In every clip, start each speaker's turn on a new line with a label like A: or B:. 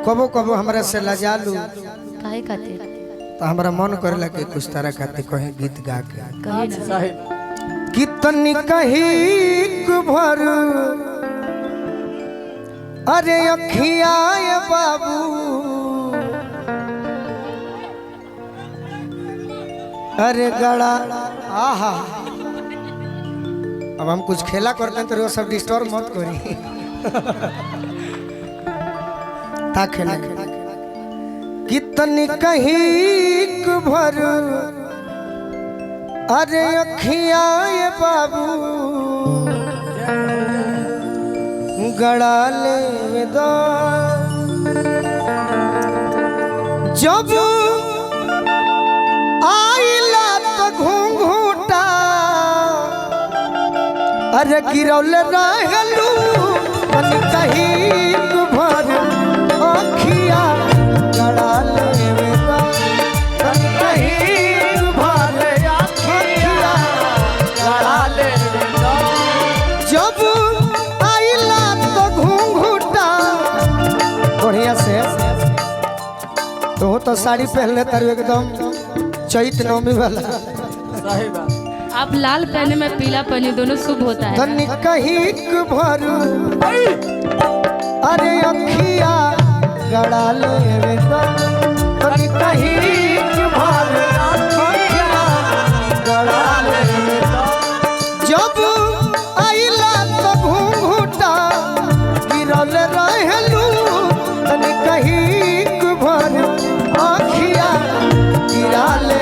A: कबो कबो हमरा से लजालू
B: काहे खातिर
A: तो हमरा मन करला कि कुछ तरह खातिर कहीं गीत गा के
B: कहे ना
A: कितनी कही भर अरे अखिया बाबू अरे गड़ा आहा अब हम कुछ खेला करते हैं तो वो सब डिस्टर्ब मत करी ता खेला कितनी कहीं भर अरे अखिया बाबू गड़ा ले दो जब आइला तो घूंघूटा अरे गिरौल रहलू कहीं भर अखिया गड़ा ले दो कहीं भर अखिया गड़ा ले दो जब आइला तो घूंघूटा बढ़िया से तो साड़ी पहनले तारू एकदम चैत नवमी वाला
C: सही बात।
B: आप लाल पहने में पीला पहने दोनों शुभ होता है
A: धनी कहीं भर अरे अखिया गड़ा ले धनी कहीं भर अखिया गड़ा ले जब आइला तो घूंघूटा गिरल रहलू धनी कहीं भर अखिया गिरा ले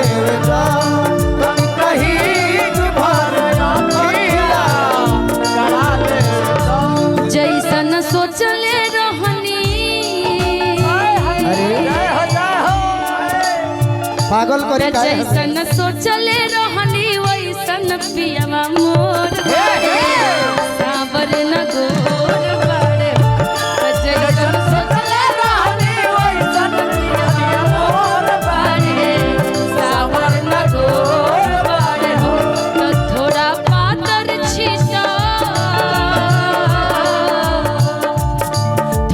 B: जैसन सोचले रहनी
A: पागल करे
B: जैसन सोचले रहनी वैसन पियवा मोर सावर न गोर बाड़े जैसन सोचले रहनी वैसन पियवा मोर बाड़े सावर न गोर बाड़े हो तो थोड़ा पातर छीटा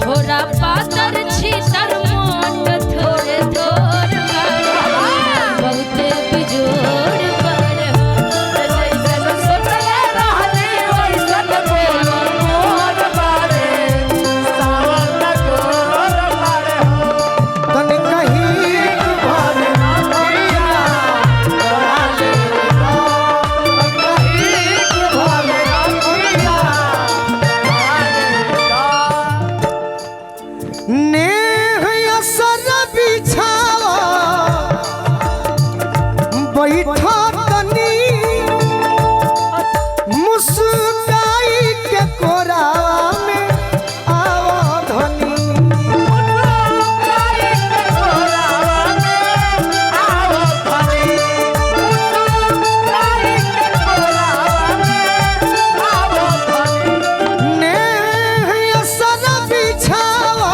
B: थोड़ा पातर छीटर मोट थोड़े थोड़ बहुते बिजोड़ पड़े जैसन सोचले रहनी वैसन पियवा मोर बाड़े सावर न गोर बाड़े हो
A: धनी कहीं भर अखिया गड़ा ले कहीं भर अखिया नेह असर बिछावा बैठा तनी मुस्काई के कोरावा में आवा धनी नेह असर बिछावा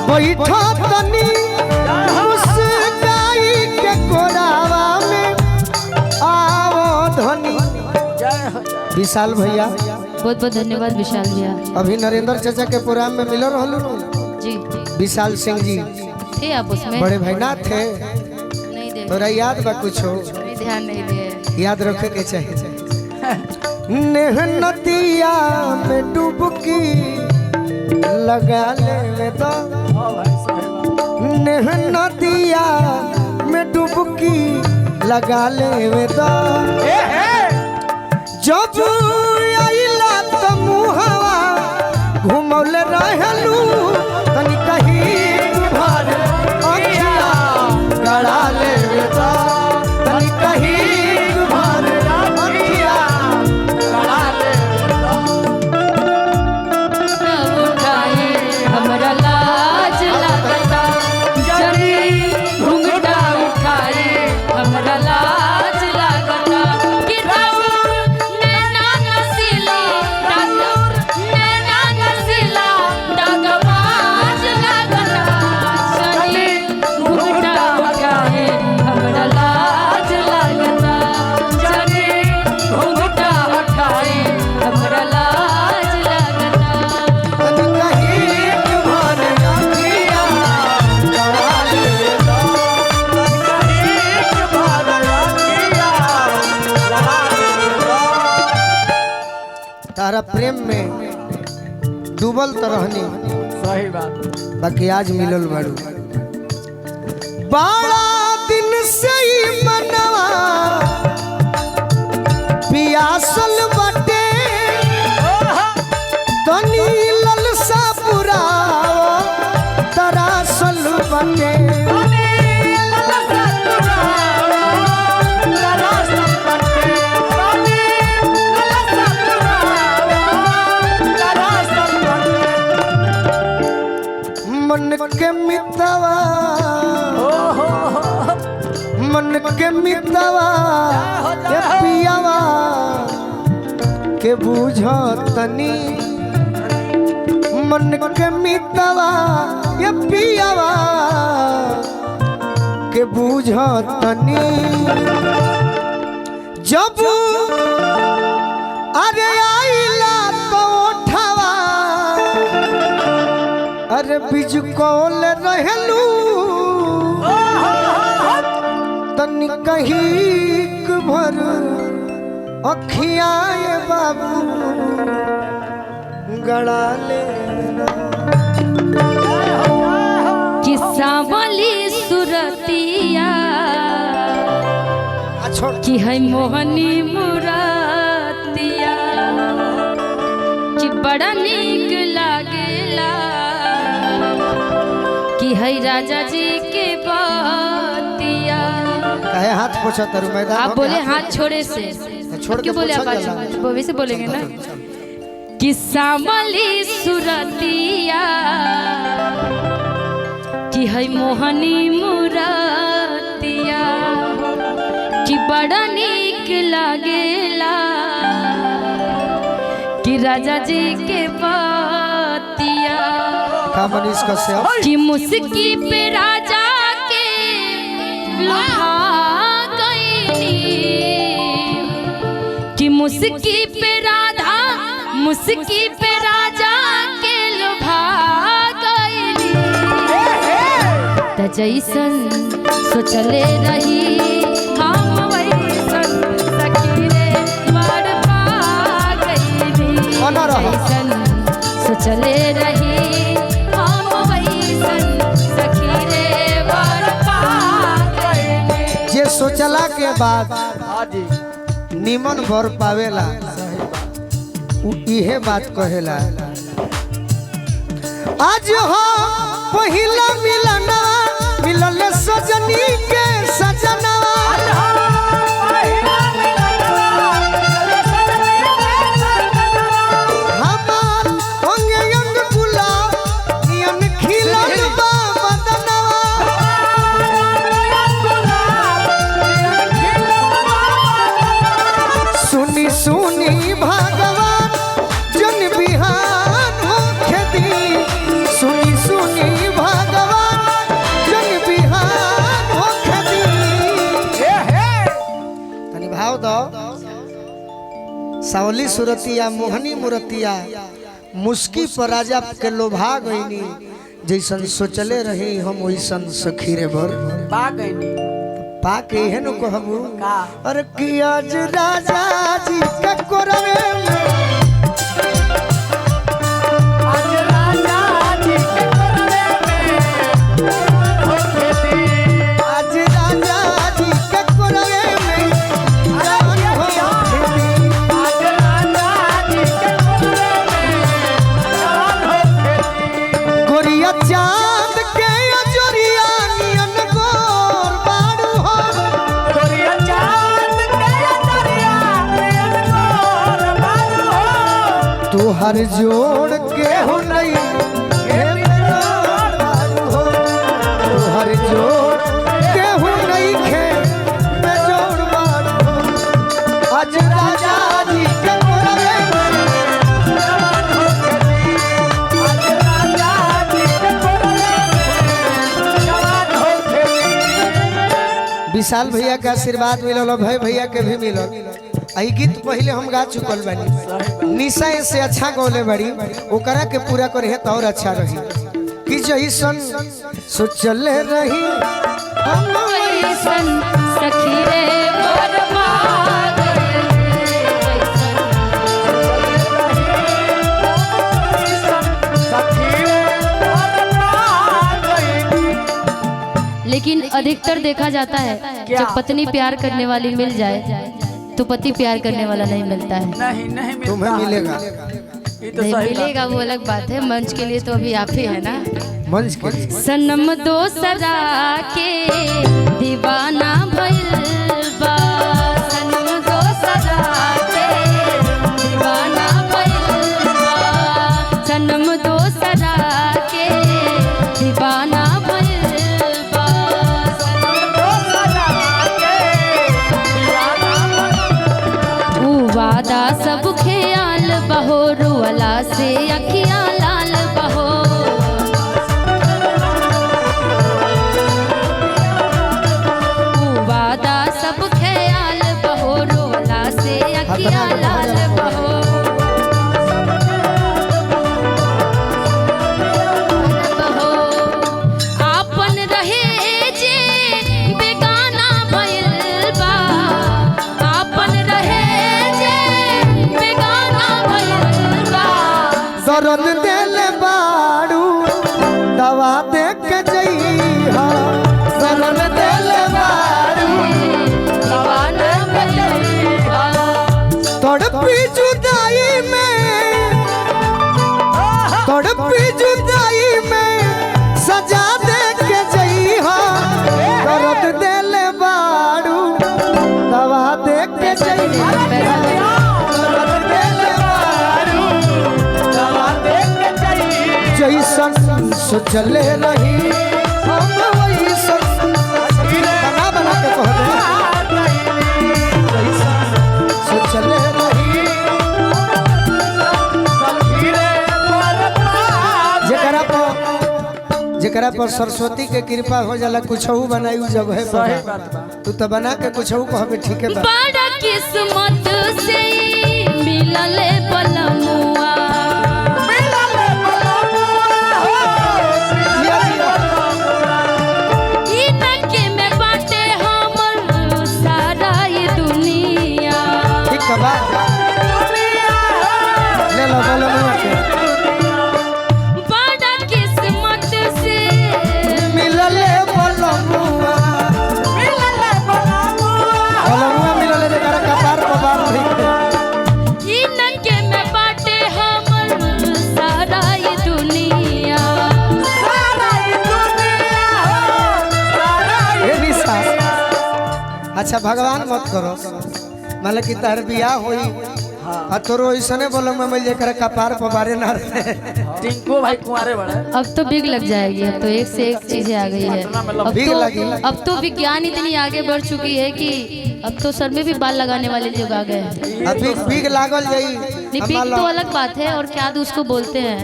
A: बैठा तनी मुस्काई के कोरावा में आवो धनी विशाल भैया
B: बहुत बहुत धन्यवाद विशाल भैया
A: अभी नरेंद्र चाचा के प्रोग्राम में मिलो रहलू
B: जी
A: विशाल सिंह जी
B: थे आप उसमें
A: बड़े भाई ना थे
B: नहीं दे
A: तोरा याद बा कुछ हो
B: ध्यान नहीं दिए
A: याद रखे के चाहिए नेह नदिया में डुबकी लगा ले तो नेह नदिया में डुबकी लगा ले तो जब आइला तो मुहवा घुमौल रहलू तनी कहीं भर अखिया गड़ा ले तो तनी कहीं भर अखिया गड़ा ले
B: उठाए हमरा लाज लगता जरी घुंघटा उठाए हमरा लाज लगता कि राउर नैना नसीला राउर नैना नसीला डगवा
A: प्रेम में डूबल तो रहनी
C: सही बात
A: बाकी आज मिलल बारू बड़ा दिन से ही मनवा पियासल बटे तनी ललसा पुराओ तरासल बटे मन के मितवा मन के मितवा ये पियावा के बूझो तनी मन के मितवा ये पियावा के बूझो तनी जब अरे आइला तो उठावा अरे बिजु कोल रहलू तनी कहीं भर अखियाए बाबू गड़ा ले
B: किस्सा वाली सुरतिया कि है मोहनी मुरातिया कि बड़ा नीक लागेला कि है राजा जी के बातिया।
A: काहे हाथ पोछा तरु मैदान
B: आप बोले हाथ छोड़े से
A: छोड़
B: क्यों बोले आप वो वैसे बोलेंगे ना किस्सा वाली सुरतिया कि है मोहनी मुरातिया कि बड़ा नीक लागेला कि राजा जी के बातिया
A: मनीष कश्यप
B: कि मुस्की पे राजा के लुभा गईनी कि मुस्की पे राधा मुस्की पे राजा के लुभा गईनी त जैसन सोचले रही हम वैसन सखी रे वर पा गईनी जैसन सोचले रही
A: जे सोचला के बाद निमन भर पावेला उ इहे बात कहेला आज हो पहिला मिलना मिलल सजनी के सजना सुनी भगवान जन बिहान हो खेती सुनी सुनी भगवान जन बिहान हो खेती तनी भाव दो सावली सुरतिया मोहनी मुरतिया मुस्की पर राजा के लोभा गईनी जैसन सोचले रही हम वैसन सखी रे बर
C: पा गईनी
A: पाके है नु कहबू अरे कि आज राजा जी के कोरवे में
C: आज राजा जी के कोरवे में हो खेती
A: आज राजा जी के कोरवे में जान हो खेती
C: आज राजा जी के कोरवे में जान हो खेती
A: गोरिया चांद के अजरिया नियन गोर बाड़ू हो
C: गोरिया चांद के दरिया नयन मोर बारू हो
A: तुहर जोड़ के हो नहीं हे जोड़ बाड़ू हो तुहर जोड़ के हो नहीं खे मैं जोड़ बाड़ू हो आज राजा जी के कोरवे में
C: जवान हो खेती आज राजा जी के कोरवे में जवान हो खेती
A: विशाल भैया का आशीर्वाद मिलल भाई भैया के भी मिलल आई गीत पहले हम गा चुकल बानी निशा से अच्छा गौले बड़ी ओकरा के पूरा करे है तो और अच्छा रही कि जैसन सोचले रही हम
B: वैसन सखी रे वर पा गईनी लेकिन अधिकतर देखा जाता है
C: क्या?
B: जब पत्नी प्यार करने वाली मिल जाए तो पति प्यार करने वाला नहीं मिलता है।
C: नहीं नहीं मिलता
A: तुम्हें मिलेगा
C: ये तो
B: नहीं
C: सही बात।
B: मिलेगा वो अलग बात है, मंच के लिए तो अभी आप ही है ना।
A: मंच के लिए।
B: सनम दोसरा के दीवाना भइल बा, सनम दोसरा के दीवाना भइल बा, सनम दोसरा के दीवाना भइल बा, ऊ वादा सब ख्याल बहो, रुअला से अखियाँ लाल बहो, वादा सब ख्याल बहो, रोला से अखियाँ लाल बहो, बहो आपन रहे जे बेगाना भइल बा, आपन रहे जे बेगाना भइल बा,
A: दर्द दिल बाड़ू दवा दे के जइहा, दर्द दिल बाड़ू
B: दीवाना भइल बा,
A: तड़पी जुदाई में, तड़पी जुदाई में सजा दे के जइहा, दर्द दिल बाड़ू दवा दे के जइहा, दर्द दिल बाड़ू दवा दे के जइहा, जैसन सोचले रही हम वैसन बना बना के कह दे, सोचले रही जेकरा पर सरस्वती के कृपा हो जाला कुछ बनाई जगह
C: सही बात बा।
A: तू तो बना के कुछ कहबे ठीक है बा।
B: बड़ा किस्मत से मिलल बलमुआ, इनके में बाटे हमर सारा ये दुनिया,
A: ठीक है बा ले लो बोलो मुआ के
B: बड़ा किस्मत से
A: मिलले बोलो मुआ मिलले जेकरा कपार पर बार ठीक
B: इनके में बाटे हमर सारा ये दुनिया,
A: ये भी सास। अच्छा भगवान मत करो मतलब कि तार बियाह होई आ तोरो ऐसने बोलो मैं मिल जेकरा कपार पर बारे ना रहे
C: टिंकू भाई कुंवारे बड़े
B: अब तो बिग लग जाएगी, अब तो एक से एक चीजें आ गई है,
A: बिग लगी।
B: अब तो विज्ञान इतनी आगे बढ़ चुकी है कि अब तो सर में भी बाल लगाने वाले लोग आ गए हैं।
A: अभी बिग लागल जाई
B: नहीं बिग तो अलग बात है, और क्या उसको बोलते हैं,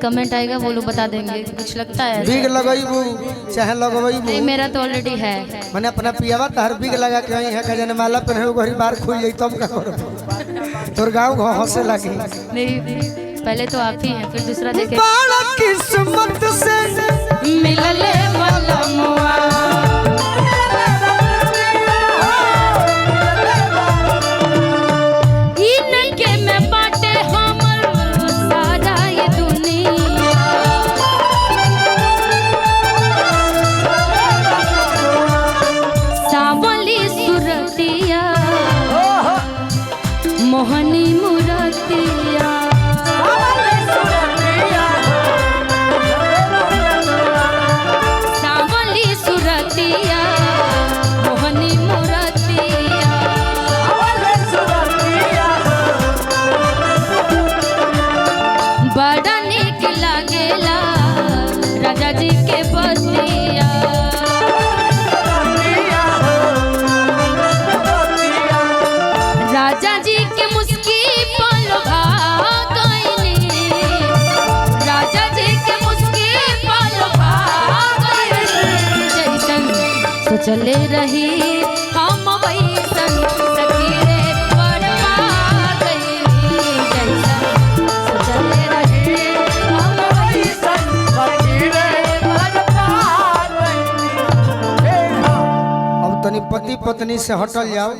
B: कमेंट आएगा वो लोग बता देंगे, कुछ लगता है
A: बिग लगईबू चाहे लगवईबू
B: नहीं, मेरा तो ऑलरेडी है।
A: मैंने अपना पियावा तार बिग लगा के आई है कजन माला पहने घरी बार खुल जाई तब का करो तोर गांव घो हंसे लगी
B: नहीं पहले तो आप ही हैं, फिर दूसरा देखे
A: बड़ा किस्मत से
B: मिलले बलमुआ, इनके में बाटे हमर सारा ये दुनिया, सावली सुरतिया मोहनी मुरतिया, सावली सुरतिया मोहनी मुरतिया, बड़ा नीक लागेला राजा जी के बतिया, राजा जी के मुस्की पल भागइनी, राजा जी के मुस्की पल भागइनी, जैसन सोचले रही हम वैसन सखी रे बरपा गइनी, जैसन सोचले रही हम वैसन
A: अब तनी पति पत्नी से हटल जाओ।